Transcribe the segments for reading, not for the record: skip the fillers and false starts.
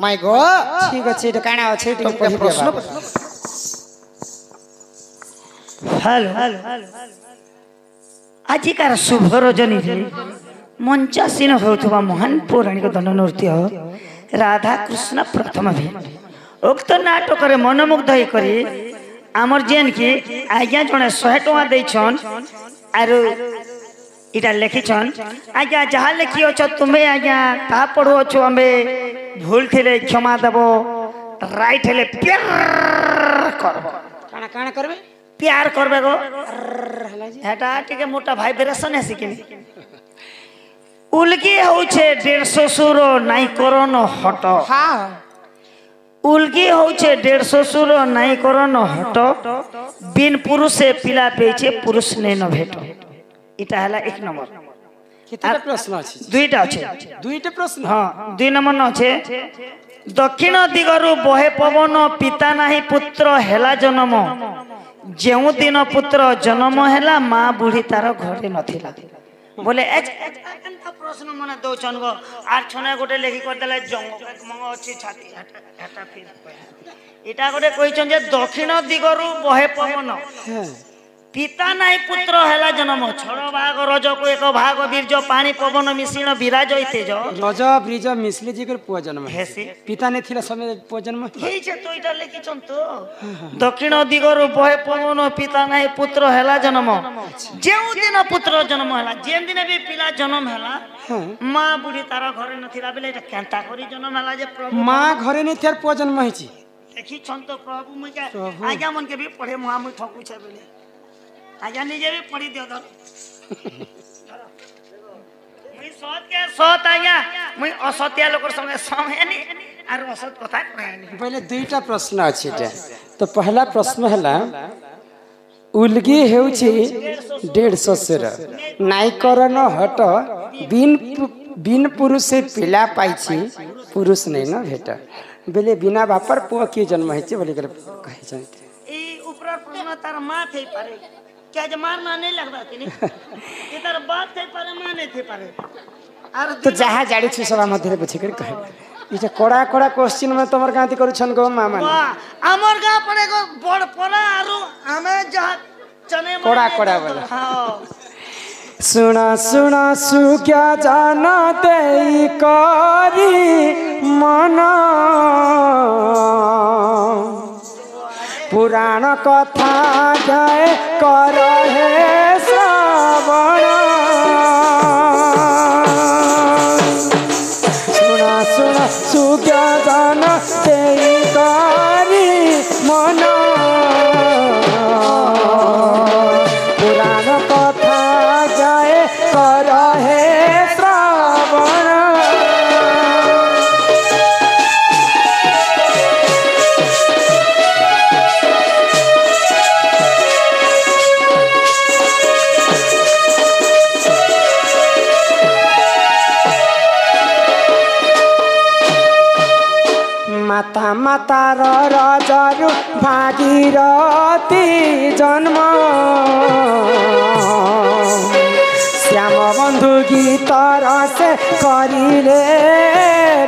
My God ठीक अछि एटा काना अछि तो प्रश्न हेलो आजिकार शुभ रजनी मंचासीन होउथबा महान पौराणिक दंड नृत्य राधा कृष्ण प्रथम भेट उक्त नाटक रे मनमुग्ध होई करी आमर जेन की आज्ञा जने 100 टका दैछन आरो इटा लिखिछन आज्ञा जहा लिखियो छ तुमे आज्ञा ता पढो छ हमे भूल थिले क्षमा देबो राइट हेले प्यार करबो काना काना करबे प्यार करबे गो हेटा टिके मोटा भाइब्रेशन है सिकिनी उलगी होछे 150 सुर नाई करन हट हां उलगी होछे 150 सुर नाई करन हट बिन पुरुषे पिला पेचे पुरुष ने न भेट इटा हला एक नंबर केतेटा प्रश्न अछि दुईटा अछि दुईटा प्रश्न हां 2 नंबर न अछि दक्षिण दिगरु बहे पवन पिता नाही पुत्र हेला जन्म जेउ दिन पुत्र जन्म हेला मां बुढ़ी तार घरे नथिला बोले एंता प्रश्न मने दोचन गो आर छने गोटे लेखि कर देले जंग मंग अछि छाती हटा फिर इटा गोटे कहिछन जे दक्षिण दिगरु बहे पवन पिता नाही पुत्र हेला जन्म छड़ भाग रज को एक भाग बीरज पानी पवन मिश्रण विराज तेज रज ब्रिज मिश्री जी के पुआ जन्म हेसी पिता ने थिला समय पुआ जन्म हेई जे तो इटा लिखिछन तो दक्षिण दिगरु बहे पवन पिता नाही पुत्र हेला जन्म जेउ दिन पुत्र जन्म हेला जेन दिन भी पिला जन्म हेला मां बुढ़ी तारा घरे नथिला बेले एटा केंता करी जन्म हेला जे प्रभु मां घरे ने थियार पुआ जन्म हिची देखिछन तो प्रभु मुके आज्ञा मन के भी पढ़े मुआ मुई ठकु छे बेले आज्ञा निजे भी पढ़ी दियो धर मुई सत के सत आज्ञा मुई असत्य लोकर संगे संगे नी आर असत कथा कहनी पहले दुईटा प्रश्न अछि एटा तो पहला प्रश्न हला उलगी हेउछि 150 सेर नाई करन हट बिन पुरुष से पिला पाइछि पुरुष नै न भेट बेले बिना बापर पुआ के जन्म हिचे बोले कहे छन ई ऊपर प्रश्न तार मां थे पारे क्या जे मारना नहीं लगबा तिनी इधर बात थे पारे मां नहीं थे पारे आर तो जहा जाडी छु सभा मध्य पूछे कर कहे इटा कड़ा कड़ा क्वेश्चन में तमर गांती करू छन गो मामा हमर गा पड़े गो बड़ पड़ा आरो हमें जहा चने कड़ा कड़ा वाला हां सुना सुना सुक्या जाना देई करी मना पुराण कथा जाए कर हे श्रवण सुना सुना सुक्या जाना देई करी मना पुराण कथा जाए कर हे श्रवण माता माता रजरु भागीरथी जन्म श्याम बंधु गीत रसे करिले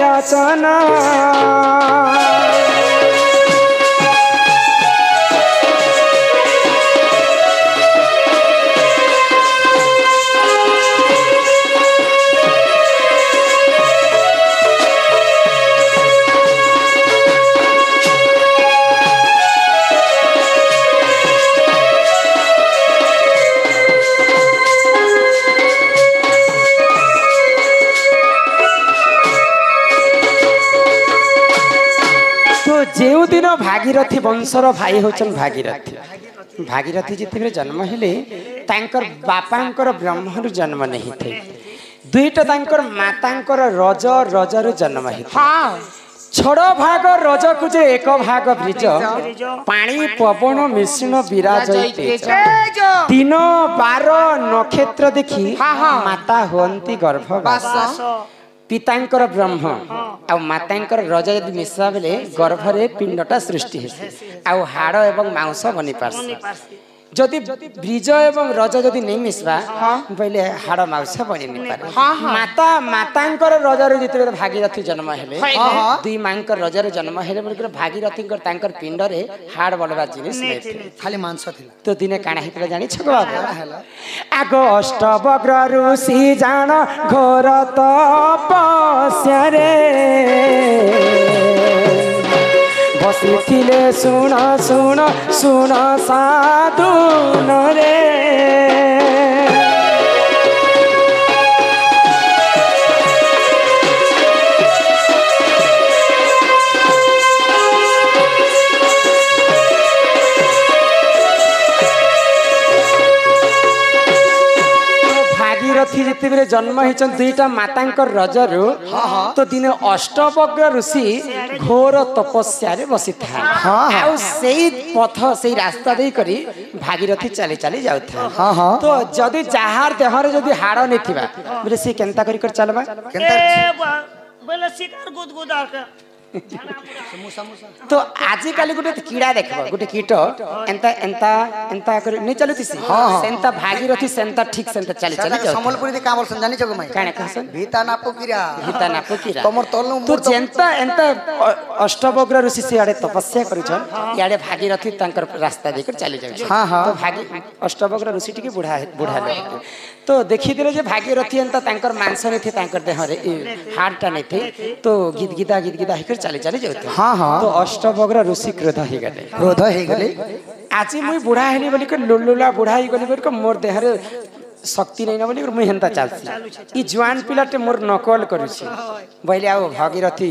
रचना जो दिन भागीरथी वंशर भाई होचन भागीरथी भागीरथी जिते जन्म हेले तांकर बापांकर ब्रह्मरु जन्म नहीं थे दुईटा तांकर मातांकर रज रजरु जन्म हे छड़ भाग रज को जे एक भाग ब्रिज पानी पवन मिश्रण विराज दिन 12 नक्षत्र देखी माता होंती गर्भवास पितांकर ब्रह्म आ मातांकर रज यदि मिश्रा बेले गर्भरे पिंडटा सृष्टि हेसी आ हाड़ एवं मांस बनी पारसी जदि ब्रिज एवं रज जदि नहीं मिसबा बोले हाड़ माउसा बनी नहीं पारे माता मातांकर रजर जिते भागीरथी जन्म हेले दुई मांकर रजर जन्म हेले बोल भागीरथी तांकर पिंड रे हाड़ बलवा जिनिस खाली मांस थिला तो दिने काना हितला जानि छ आगो अष्टवक्र ऋषि जान घोर तपस्या रे बसिथिले सुन सुन सुन साधु रे भागीरथी जिते जन्म होती दुईटा मातांकर रजरु तो दिने अष्टवक्र ऋषि घोर तपस्या रे बसी था पथ से रास्ता दे करी भागीरथी चली चली जाउथा तो जदि जहार देहरे जदि हाड़ नहीं थिबा बोले से केनता करी कर चलबा बोले शिकार गुदगुदा के तो आजिकाली गोटे कीड़ा देखबो गोटे कीट एंता एंता एंता कर नहीं चलुतिसी सेंता भागीरथी सेंता ठीक सेंता चली चली जाउ संबलपुरी दे का बोलसन जानि छको मई काने कहसन भीता नापो कीरा तमर तलनु तो जेंता एंता अष्टवक्र ऋषि से आड़े तपस्या करिछन याडे भागीरथी तांकर रास्ता देकर चली जाउ तो भागी अष्टवक्र ऋषि टिके बुढ़ा बुढ़ा लोग तो देखि दिले जे भागीरथी एंता तांकर मांस नहीं थे तांकर देह रे हाड़टा नहीं थे तो गीत गीता हिकर चली चली जाउते तो अष्टवक्र ऋषि क्रोध ही गले आज मुई बुढ़ा हेली बोली के लुलुला बुढ़ा ही गली बोली के मोर देह रे शक्ति नहीं ना बोली मुई हेंता चलसी ई जवान पिलाटे मोर नकल करूछी बोले आओ भागीरथी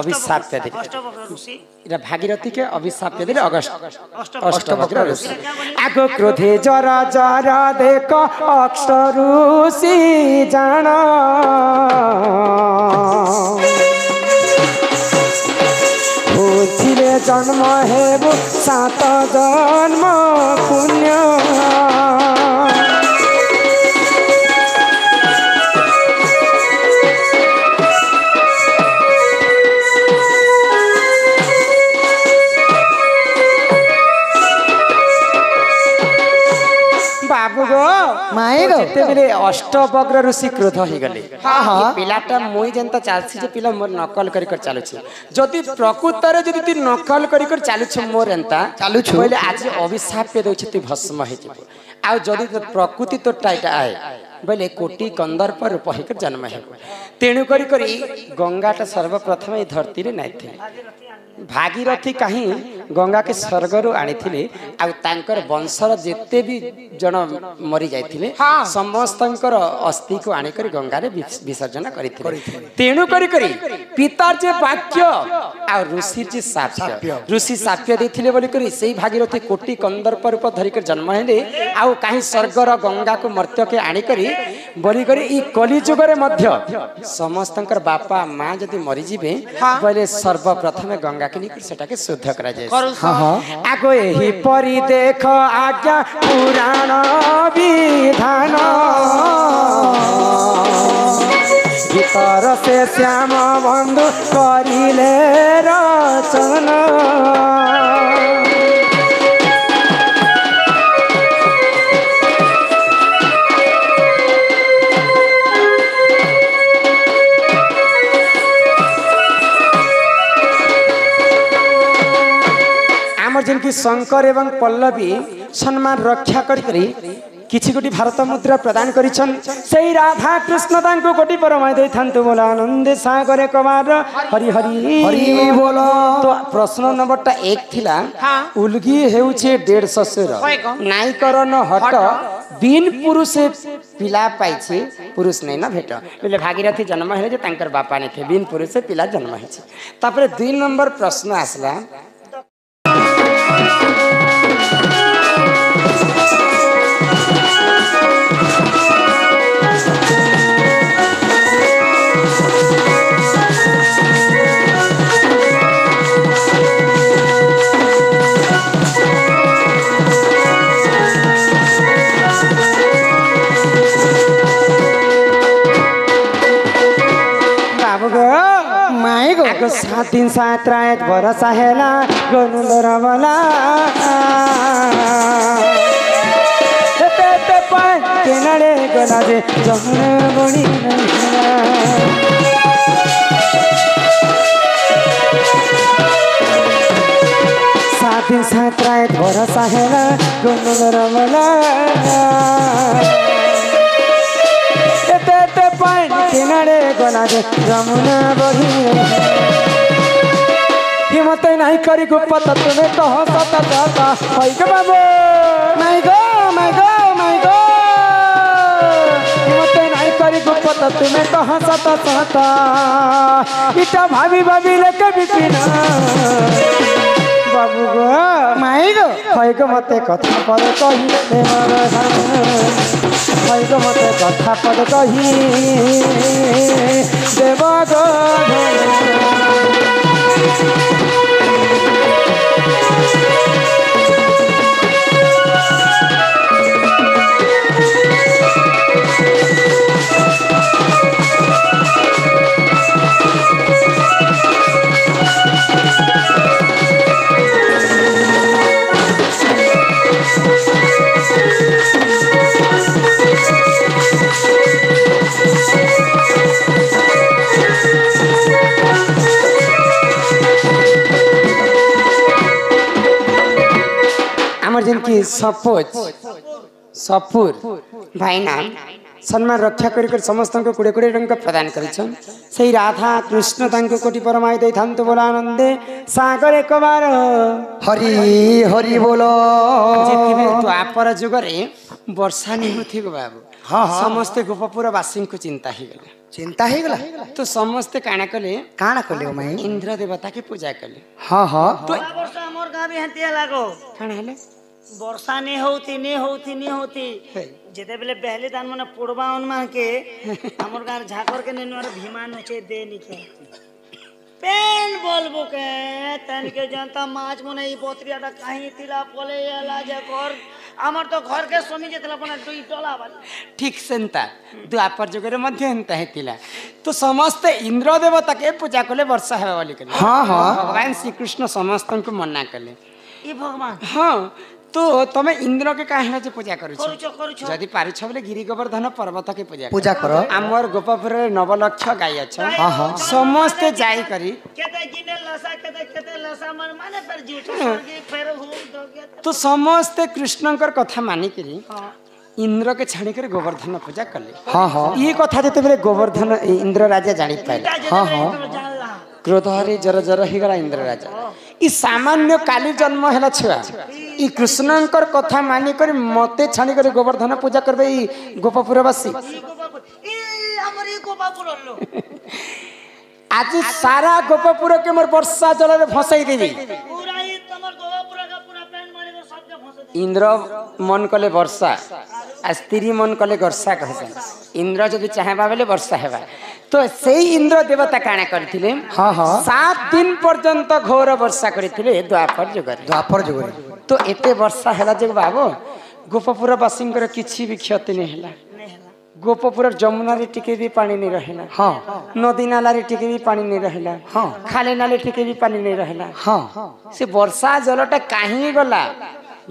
अभिशाप पे दे इरा भागीरथी के अभिशाप पे दे अष्टवक्र ऋषि आगो क्रोधे जरा जरा देख अक्षर ऋषि जाना होथिले जन्म हेबो 7 जन्म पुण्य बाबू गो माए गो ते बेले अष्टवक्र ऋषि क्रोध ही गले पिलाटा मुई जेंता चालसी जे पिला मोर नकल करी कर चालू छी जदी प्रकृत रे जदी ती नकल करी कर चालू छ मोर एंता चालू छ बोले आज अभिशाप पे दोछ ती भस्म हे जी आ जदी प्रकृति तो टाइट आए बोले कोटि कंदर पर पहिकर जन्म हे तेणु करी करी गंगाटा सर्वप्रथम ए धरती रे नाइ थे भागीरथी कहीं गंगा के स्वर्गर आनी आ तांकर वंशर जेते भी जन मरी जाइथिले समस्तंकर अस्थि को आनी कर गंगा रे विसर्जन करिथिले तेणु करी करी पितार जे वाक्य आ ऋषि जे साप्य ऋषि साप्य देथिले बोली करी सेही भागीरथी कोटि कंदर्प रूप धरि कर जन्म हेले आ कहीं स्वर्गर गंगा को मर्त्य के आनी करी बोली करी ई कली जुग रे मध्य समस्तंकर बापा मां जदी मरि जिबे बोले सर्वप्रथम गंगा के निकट सेटा के शुद्ध करा जाय आगो एही परि देख आज्ञा पुराण विधान भीतर से श्याम बंधु करिले रचना जिनकी शंकर एवं पल्लवी सम्मान रक्षा करी किछि गोटी भारत मुद्रा प्रदान करिछन सेही राधा कृष्ण तांको कोटि परमाय दै थांतु बोला आनंद सागर कवार हरि हरि हरि बोलो तो प्रश्न नंबरटा 1 थिला उलगी हेउछे 150 ससुर नाई करन हट बिन पुरुष पिला पाइछे पुरुष नै न भेट बोले भागीरथी जन्म हेले जे तांकर बापा नै थे बिन पुरुष पिला जन्म हेछि तापर 2 नंबर प्रश्न आसला आगो 7 दिन 7 रात बरसा हेला गनु दरबला केनारे गला जे जमुना बड़ी सात दिन सात रात भरोसा हेला गोनगर मला एते एते पानी केनारे गला जे जमुना बड़ी हिम्मत नहीं करी गुप्पत तुम्हें कहो सता जाता भाई के बाबू मैं गो हिम्मत नहीं करी गुप्पत तुम्हें कहो सता जाता इटा भाभी भाभी लेके बिपिना बाबू गो मैं गो भाई को मते कथा पर कही भाई को मते कथा पर कही देवा गो जिनकी सपुर भाई नाम सम्मान रक्षा कर समस्त को 20 टंका प्रदान कर राधा कृष्ण तांको कोटि परमाय दे थांतो बोलानंदे सागर एक बार हरि हरि बोलो तो आपर जुग रे वर्षा नहीं होथि गो बाबू हां समस्त गोपपुर वासी को चिंता ही गला तो समस्त काना कले माई इंद्र देवता के पूजा कले हां हां तो वर्षा हमर गां भी हंतिया लागो काना हले वर्षा नहीं होती जेते बेले पहले दान माने पुरबा उनमा के हमर गार झाकर के नेनवर भीमा नचे दे निके पेन बोलबो के तन के जनता माछ मने ई बोतरियाटा काहे तिला पले एला जे कर हमर तो घर के स्वामी जेतला पना दुई टोला बाल ठीक सेंता द्वापर जुगरे मध्य हंता हेतिला तो समस्त इंद्र देवता के पूजा कले वर्षा हेबा वाली कले हां हां भगवान श्री कृष्ण समस्त को मना कले ई भगवान हां तो तमे इंद्र के काहे जे पूजा करू जदी पारि छ बोले गिरि गोवर्धन पर्वत के पूजा करो हमर गोपपुर रे 9 लाख गाय छ हां हां समस्त जाई करी केते गिने केते लसा मन माने पर जीव स्वर्ग फेर हो दो गया तो समस्त कृष्णकर कथा मानि करी इंद्र के छाणी कर गोवर्धन पूजा कले हां हां ई कथा जते बेले गोवर्धन इंद्र राजा जानि पाइले हां हां क्रोध हरि जर जर ही गला इंद्र राजा ई सामान्य काली जन्म हैला छुआ ई कृष्णकर कथा मानि कर मते छाणी कर गोवर्धन पूजा करबे ई गोपपुरवासी ई हमर ई गोपपुर लो आज सारा गोपपुर के मोर वर्षा जल रे फसाई देबी पूरा ई तमर गोपपुर का पूरा पेन मारे सब जे फसे दे इंद्र मन कले वर्षा आ स्त्री मन कले वर्षा कहसन इंद्र जदि चाहेबा बेले वर्षा हेबा तो सेही इंद्र देवता काना करथिले हां हां 7 दिन पर्यंत घोर वर्षा करथिले द्वापर जुगरे तो एते वर्षा हैला जे बाबू गोपपुर वासिंकर किछि भी क्षति नहीं हैला गोपपुर जमुना रे टिके भी पानी नहीं रहेला हां नदी नाला रे टिके भी पानी नहीं रहेला हां खाले नाले टिके भी पानी नहीं रहेला हां से वर्षा जलटा काहे गला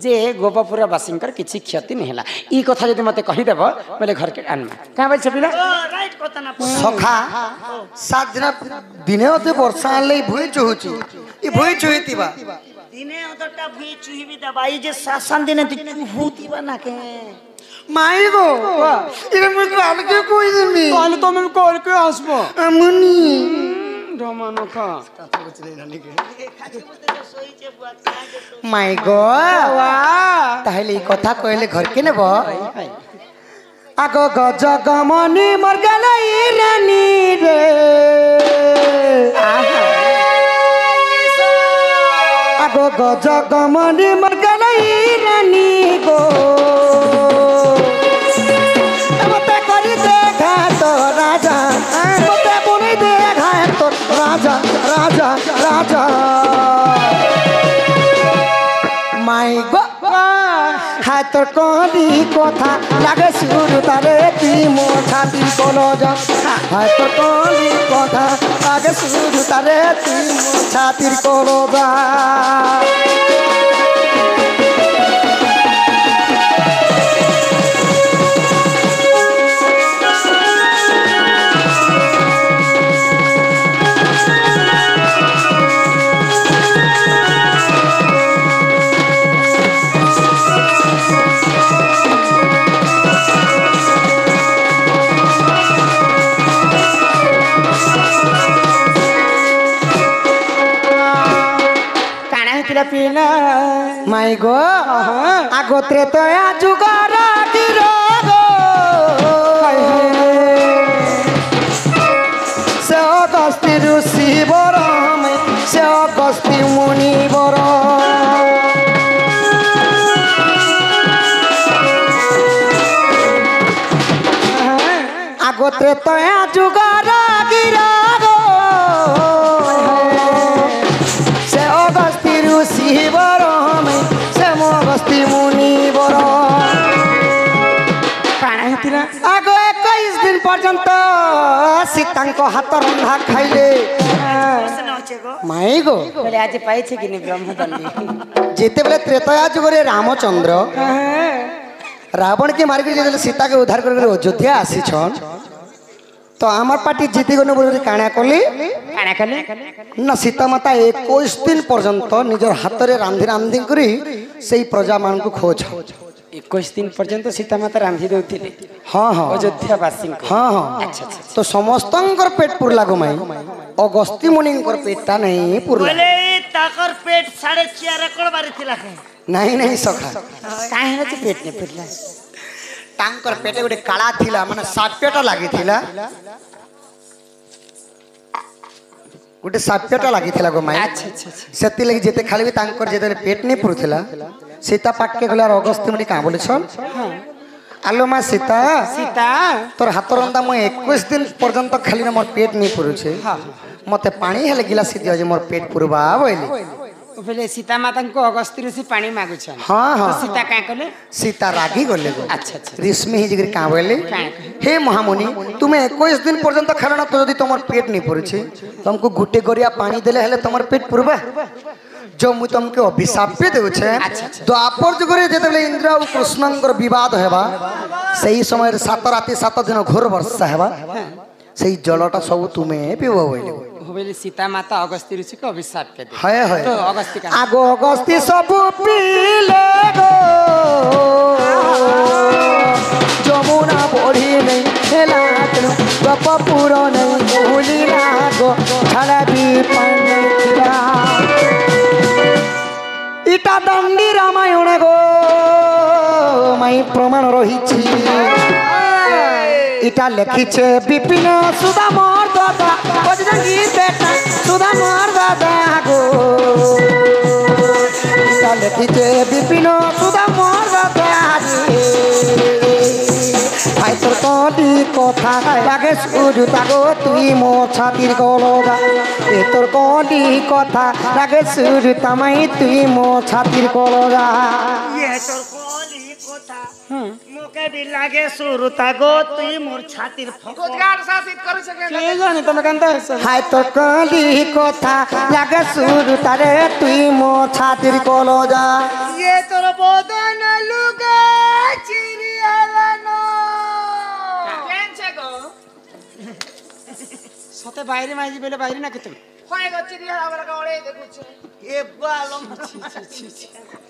जे गोपपुर वासिंकर किछि क्षति नहीं हैला ई कथा जदि मते कहि देबो बोले घर के आनमा का भाई छपिला राइट कथा ना सखा 7 दिन दिने होते वर्षा ले भुई चुहुची ई भुई चुहितिबा दिने अदटा भुई चुहिबी दबाई जे शासन दिने चुहुतिबा ना के माई गो इरे मुझे अलगे कोई देमी कल तो मैं कॉल के आसबो अमनी रमानो का माई गो ताहले कथा कहले घर के नेबो आगो गज गमनी मर गलाई रानी रे आगो गज गमनी मर गलाई रानी गो मते करी देखा तो राजा मते बोली देखा तो राजा राजा राजा माई गो हाथ करी कथा लागे सुर तारे ती मो छाती कोलो जा हाथ करी कथा लागे सुर तारे ती मो छाती कोलो जा पिला माई गो आगो त्रेतया जुगार गिरो गो से अगस्ती ऋषि बर से अगस्ती मुनि बर आगो त्रेतया जुगार गिरो गो से अगस्ती ऋषि बर से अगस्ती मुनि बर आगो 21 दिन पर्यंत सीतांक हाथ रंधा खाइले माई गो बोले आज पाइछे कि ब्रह्मदंडी जेते बेले त्रेतया जुगरे रामचंद्र रावण के मार के सीता के उद्धार कर अयोध्या आसी छन तो आमर पार्टी जीती गने बोल काणा कली ना सीता माता 21 दिन पर्यंत निजर हाथ रे रांधि रांधि करी सेही प्रजा मान को खोज 21 दिन पर्यंत सीता माता रांधि देउथिले हाँ हाँ अयोध्या वासी हाँ हाँ अच्छा अच्छा तो समस्तंकर पेट पुरला गो माई अगस्ती मुनिंकर पेटटा नहीं पुरला बोले ताकर पेट 4.5 एकड़ बारी थिला नहीं नहीं सखा काहे न पेट ने पुरला तांकर पेटे गोटे काला थिला माने साप्यटा लागि थिला गोटे साप्यटा लागि थिला गो माई अच्छा अच्छा सेति लागि जेते खाली तांकर जेते पेट नहीं पुरुथिला सीता पाक के गला अगस्ती मुनि का बोले छन आलो मा सीता सीता तोर हाथ रंदा म 21 दिन पर्यंत खाली मोर पेट नहीं पुरुछे मते पानी हेले गिलास दियो जे मोर पेट पुरबा बोली बोले सीता माता को अगस्ती ऋषि पानी मागु छन हाँ हाँ तो सीता का कले सीता रागी गले गो अच्छा अच्छा रेशमी ही जिगरी का बोले हे महामुनि तुम्हें 21 दिन पर्यंत खाना तो यदि तुमर पेट नहीं पुरुछे तुमको गुटे गरिया पानी देले हेले तुमर पेट पुरबा जो मु तुमके अभिशाप पे देउ छे द्वापर जुगरे जेते इंद्र और कृष्णंकर विवाद हेबा सही समय 7 राति 7 दिन घोर वर्षा हेबा सही जलटा सब तुम्हें पीबो बोले बोले सीता माता अगस्ती ऋषि को अभिशाप के दे हाय हाय तो अगस्ती का आगो अगस्ती सब पीले गो जमुना बढ़ी नहीं हेला गप पूरा नहीं भूली लागो छड़ा भी पानी खिला इटा दंडी रामायण गो माई प्रमाण रही इटा लिखिछे विपिन सुधा मोर दादा बजरंगी बेटा सुधा मोर दादा गो इटा लिखिछे विपिन सुधा मोर दादा भाई तोर कली कथा लागे सुरुता गो तुई मोर छातिर गलगा ए तोर कली कथा लागे सुरुता माई तुई मोर छातिर गलगा ये तोर कोली कोथा मोके भी लागे सुरुता गो तुई मोर छातिर रोजगार शासित करू सके के जाने तुम कांता हाय तोर कली कथा लागे सुरुता रे तुई मोर छातिर गलगा ये तोर बदन लुगा चिरियालानो सते बाहरी माइजी बेले बाहरी ना कितु होय गो चिरिया हमरा गळे देखु छे ए बालम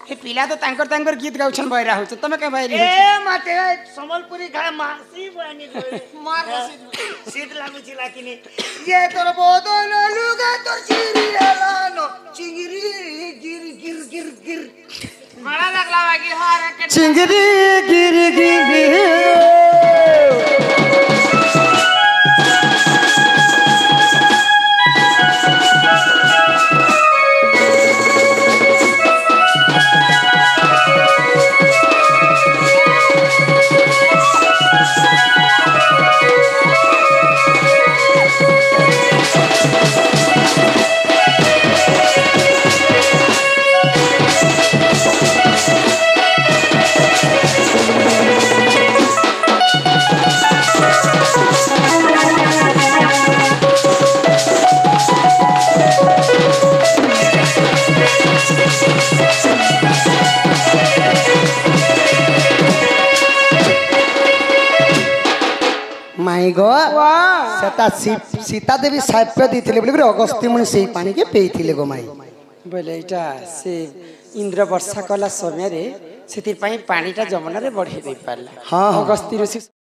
हे पिला तो तांकर गीत गाउछन बहरा होछ तमे के बाहरी ए माते संबलपुरी घा मासी बनी गए मार सीट लागु छिला किनी ये तोर बदन लुगा तोर चिरियालानो चिंगरी गिर गिर गिर गिर मारा लागला बाकी हार के चिंगरी गिर गिर माई गो सेटा सीता देवी साप्य देथिले बोले अगस्ती मुनि सेही पानी के पेइथिले गो माई बोले इटा से इंद्र वर्षा कला समय रे सेति पई पानीटा जमुना रे बढ़ी दे पारला हाँ, हाँ। अगस्ती ऋषि